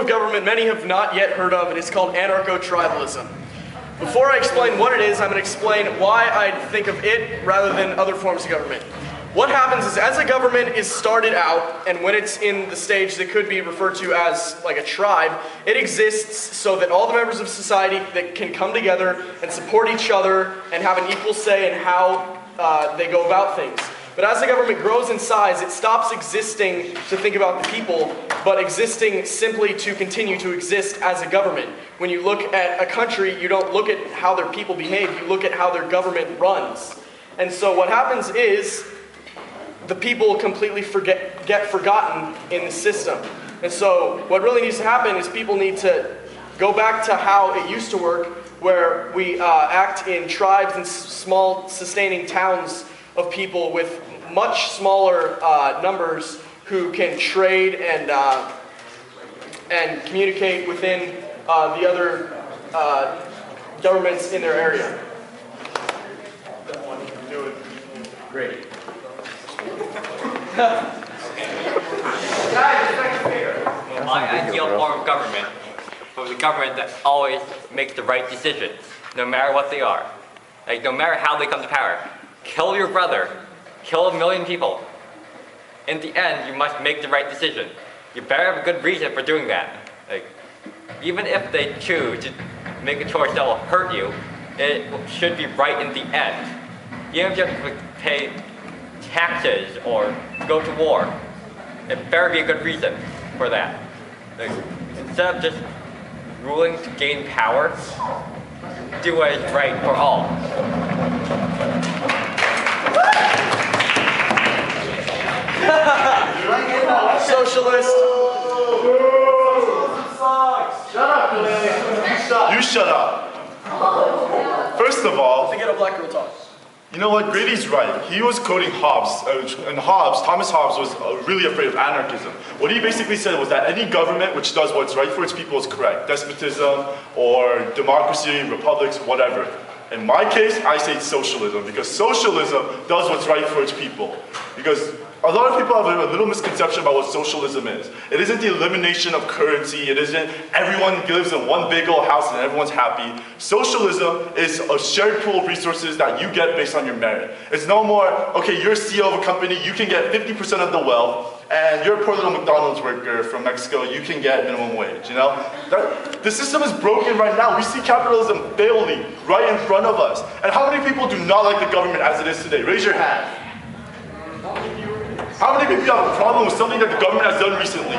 of government many have not yet heard of. It is called anarcho-tribalism. Before I explain what it is, I'm going to explain why I think of it rather than other forms of government. What happens is, as a government is started out, and when it's in the stage that could be referred to as like a tribe, it exists so that all the members of society that can come together and support each other and have an equal say in how they go about things. But as the government grows in size, it stops existing to think about the people, but existing simply to continue to exist as a government. When you look at a country, you don't look at how their people behave, you look at how their government runs. And so what happens is, the people completely get forgotten in the system. And so what really needs to happen is people need to go back to how it used to work, where we act in tribes and small sustaining towns of people with much smaller numbers who can trade and communicate within the other governments in their area. Great. My ideal form of government was a government that always makes the right decisions, no matter what they are. Like, no matter how they come to power. Kill your brother. Kill 1 million people. In the end, you must make the right decision. You better have a good reason for doing that. Like, even if they choose to make a choice that will hurt you, it should be right in the end. Even if you have to pay taxes or go to war, it better be a good reason for that. Like, instead of just ruling to gain power, do what is right for all. Socialist. Shut up, you shut up. First of all, Forget a black girl talk. you know what? Grady's right. He was quoting Hobbes, and Thomas Hobbes was really afraid of anarchism. What he basically said was that any government which does what's right for its people is correct. Despotism or democracy, republics, whatever. In my case, I say socialism, because socialism does what's right for its people. Because a lot of people have a little misconception about what socialism is. It isn't the elimination of currency. It isn't everyone lives in one big old house and everyone's happy. Socialism is a shared pool of resources that you get based on your merit. It's no more, okay, you're a CEO of a company, you can get 50% of the wealth, and you're a poor little McDonald's worker from Mexico, you can get minimum wage, you know? The system is broken right now. We see capitalism failing right in front of us. And how many people do not like the government as it is today? Raise your hand. How many people have a problem with something that the government has done recently?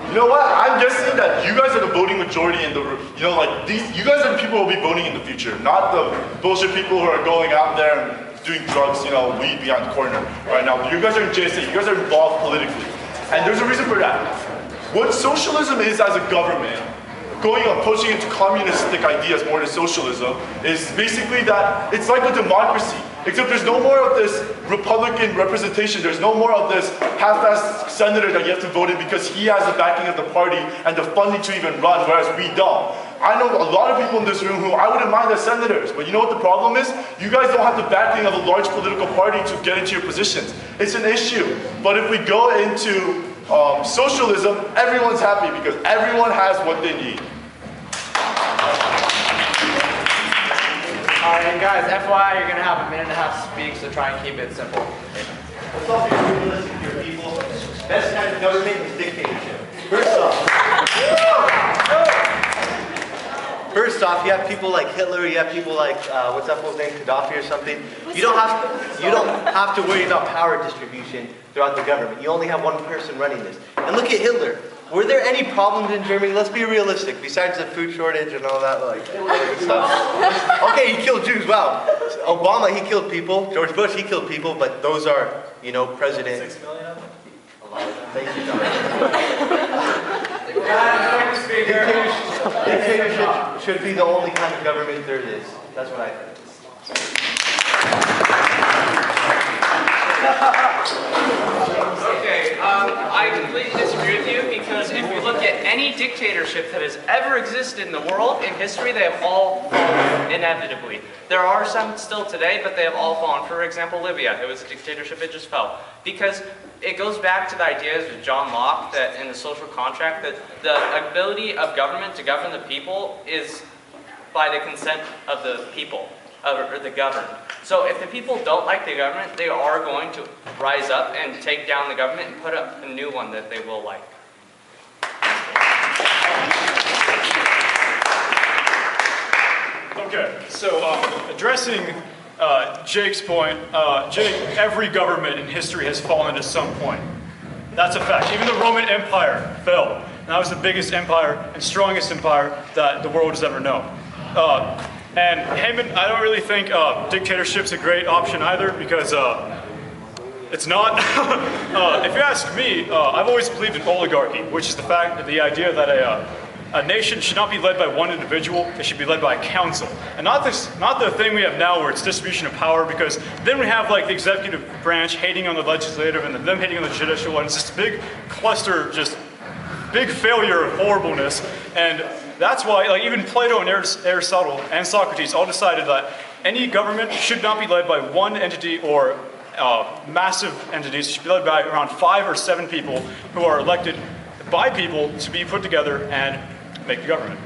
You know what? I'm guessing that you guys are the voting majority in the, you guys are the people who will be voting in the future, not the bullshit people who are going out there and doing drugs, weed behind the corner right now. You guys are in JSA, you guys are involved politically. And there's a reason for that. What socialism is as a government, going on pushing into communistic ideas more than socialism, is basically that it's like a democracy. Except there's no more of this Republican representation. There's no more of this half-assed senator that you have to vote in because he has the backing of the party and the funding to even run, whereas we don't. I know a lot of people in this room who I wouldn't mind as senators, but you know what the problem is? You guys don't have the backing of a large political party to get into your positions. It's an issue. But if we go into socialism, everyone's happy because everyone has what they need. Alright, and guys, FYI, you're going to have a minute and a half to speak, so try and keep it simple. What's up, you're listening to your people? Best kind of government is dictatorship. First off, you have people like Hitler, you have people like, what's that fool's name, Gaddafi or something. You don't have to worry about power distribution throughout the government. You only have one person running this. And look at Hitler. Were there any problems in Germany? Let's be realistic. Besides the food shortage and all that stuff. Okay, he killed Jews. Wow. Obama, he killed people. George Bush, he killed people. But those are, president. 6 million of them? Thank you, John. Dictatorship should be the only kind of government there is. That's what I think. Okay, I completely disagree with you because if you look at any dictatorship that has ever existed in the world, in history, they have all fallen inevitably. There are some still today, but they have all fallen. For example, Libya, it was a dictatorship, it just fell. Because it goes back to the ideas of John Locke that in the social contract that the ability of government to govern the people is by the consent of the people, or the governed. So if the people don't like the government, they are going to rise up and take down the government and put up a new one that they will like. Okay, so addressing Jake's point, Jake, every government in history has fallen at some point. That's a fact. Even the Roman Empire fell. And that was the biggest empire and strongest empire that the world has ever known. And Hammad, I don't really think dictatorship's a great option either, because it's not. If you ask me, I've always believed in oligarchy, which is the idea that a nation should not be led by one individual, it should be led by a council. And not the thing we have now where it's distribution of power, because then we have like the executive branch hating on the legislative and them hating on the judicial, and it's just a big cluster, just big failure of horribleness. And that's why like even Plato and Aristotle and Socrates all decided that any government should not be led by one entity or massive entities. It should be led by around 5 or 7 people who are elected by people to be put together and make the government.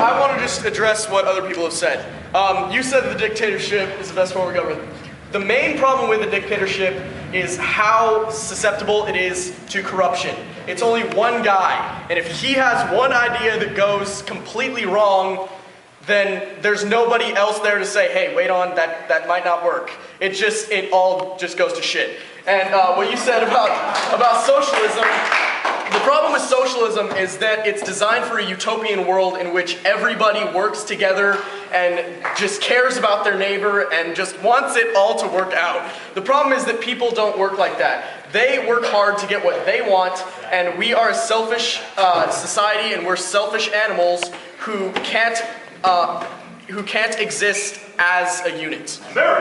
I want to just address what other people have said. You said that the dictatorship is the best form of government. The main problem with the dictatorship is how susceptible it is to corruption. It's only one guy, and if he has one idea that goes completely wrong, then there's nobody else there to say, hey, wait on, that might not work. It all just goes to shit. And what you said about socialism, the problem with socialism is that it's designed for a utopian world in which everybody works together and just cares about their neighbor and just wants it all to work out. The problem is that people don't work like that. They work hard to get what they want, and we are a selfish society, and we're selfish animals who can't exist as a unit. I'm gonna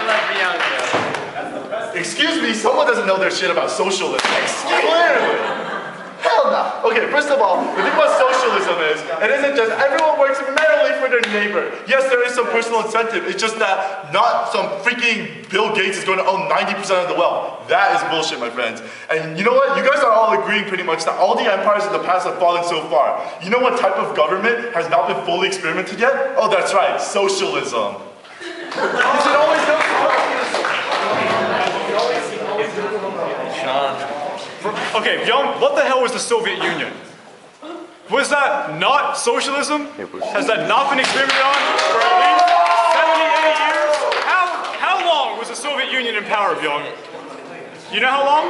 let Byung go. Excuse me, someone doesn't know their shit about socialism. Clearly. Hell no. Okay, first of all, the thing about socialism is, it isn't just everyone works merrily for their neighbor. Yes, there is some personal incentive. It's just that not some freaking Bill Gates is going to own 90% of the wealth. That is bullshit, my friends. And you know what? You guys are all agreeing pretty much that all the empires in the past have fallen so far. You know what type of government has not been fully experimented yet? Oh, that's right, socialism. Is it always done? Shaun. Okay, Byung, what the hell was the Soviet Union? Was that not socialism? Has that not been experimented on for at least 70, 80 years? How long was the Soviet Union in power, Byung? You know how long?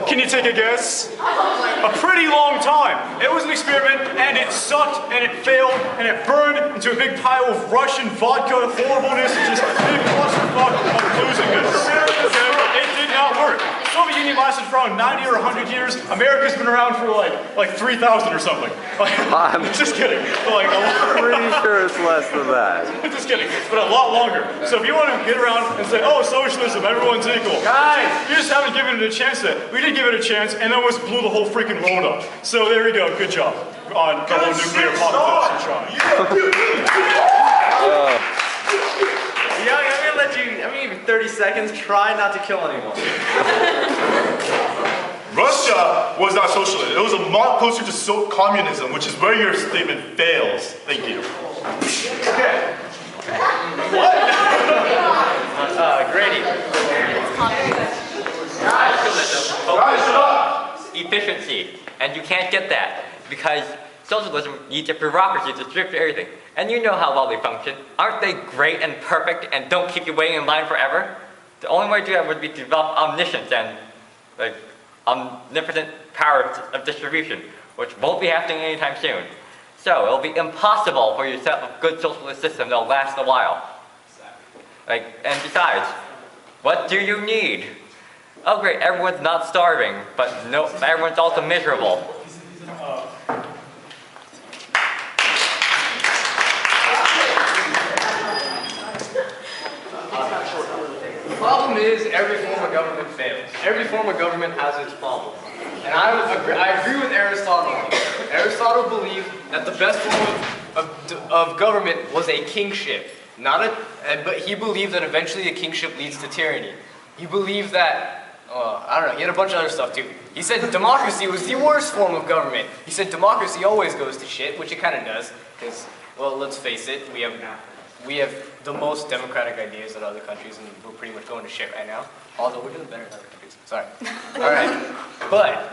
Can you take a guess? A pretty long time. It was an experiment, and it sucked, and it failed, and it burned into a big pile of Russian vodka horribleness, and just a big clusterfuck of losingness. Okay? It did not work. The Soviet Union lasted for around 90 or 100 years. America's been around for like 3,000 or something. I'm just kidding. Like a lot. Pretty sure it's less than that. Just kidding, but a lot longer. So if you want to get around and say, oh, socialism, everyone's equal. Guys, you just haven't given it a chance yet. We did give it a chance, and then we blew the whole freaking world up. So there we go, good job on the whole nuclear apocalypse and Yeah, I'm gonna give you 30 seconds. Try not to kill anyone. Russia was not socialist. It was a lot closer to communism, which is where your statement fails. Thank you. Okay. Grady. Efficiency, and you can't get that because socialism needs a bureaucracy to distribute everything. And you know how well they function. Aren't they great and perfect and don't keep you waiting in line forever? The only way to do that would be to develop omniscience and like omnipotent power of distribution, which won't be happening anytime soon. So it'll be impossible for you to set up a good socialist system that'll last a while. And besides, what do you need? Oh great, everyone's not starving, but no, everyone's also miserable. The problem is every form of government fails. Every form of government has its problems. And And I agree with Aristotle. Aristotle believed that the best form of government was a kingship. But he believed that eventually a kingship leads to tyranny. He believed that, I don't know, he had a bunch of other stuff too. He said democracy was the worst form of government. He said democracy always goes to shit, which it kind of does, because, well, let's face it, we have the most democratic ideas in other countries, and we're pretty much going to shit right now. Although we're doing better in other countries. Sorry. All right. But,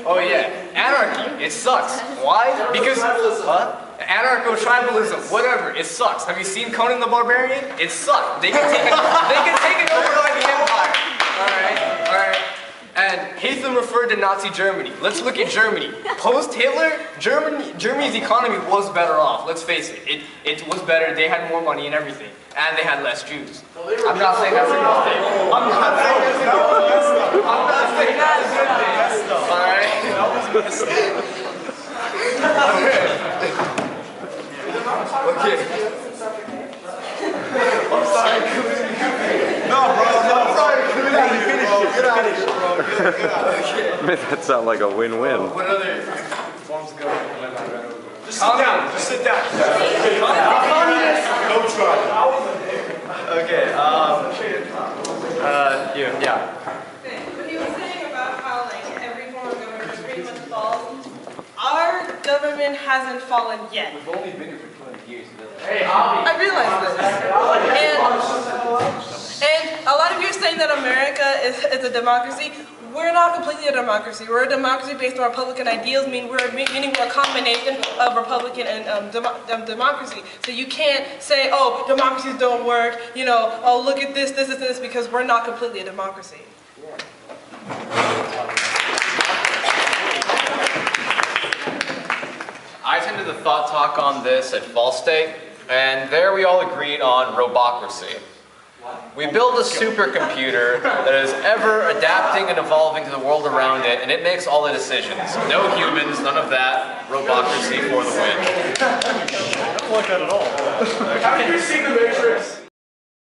oh yeah, anarchy. It sucks. Why? Because anarcho-tribalism, whatever. It sucks. Have you seen Conan the Barbarian? It sucks. They can take it over by the empire. All right. And Haitham referred to Nazi Germany. Let's look at Germany. Post-Hitler, Germany's economy was better off. Let's face it. It was better. They had more money and everything. And they had less Jews. I'm not saying that's a good thing. I'm not saying that's a good thing. Alright? Okay. I'm sorry. No, bro. I'm sorry. Made that sound like a win-win. What other forms of government? Just sit down. Just sit down. No try. Okay. Yeah. What he was saying about how like every form of government pretty much falls. Our government hasn't fallen yet. We've only been here for 20 years. Hey, I realize this. And a lot of you are saying that America is a democracy. We're not completely a democracy. We're a democracy based on Republican ideals, meaning we're a combination of Republican and democracy. So you can't say, oh, democracies don't work, you know, oh, look at this, because we're not completely a democracy. I attended the Thought Talk on this at Fall State, and there we all agreed on robocracy. We build a supercomputer that is ever adapting and evolving to the world around it, and it makes all the decisions. No humans, none of that. Robocracy for the win. I don't like that at all. Have you seen The Matrix?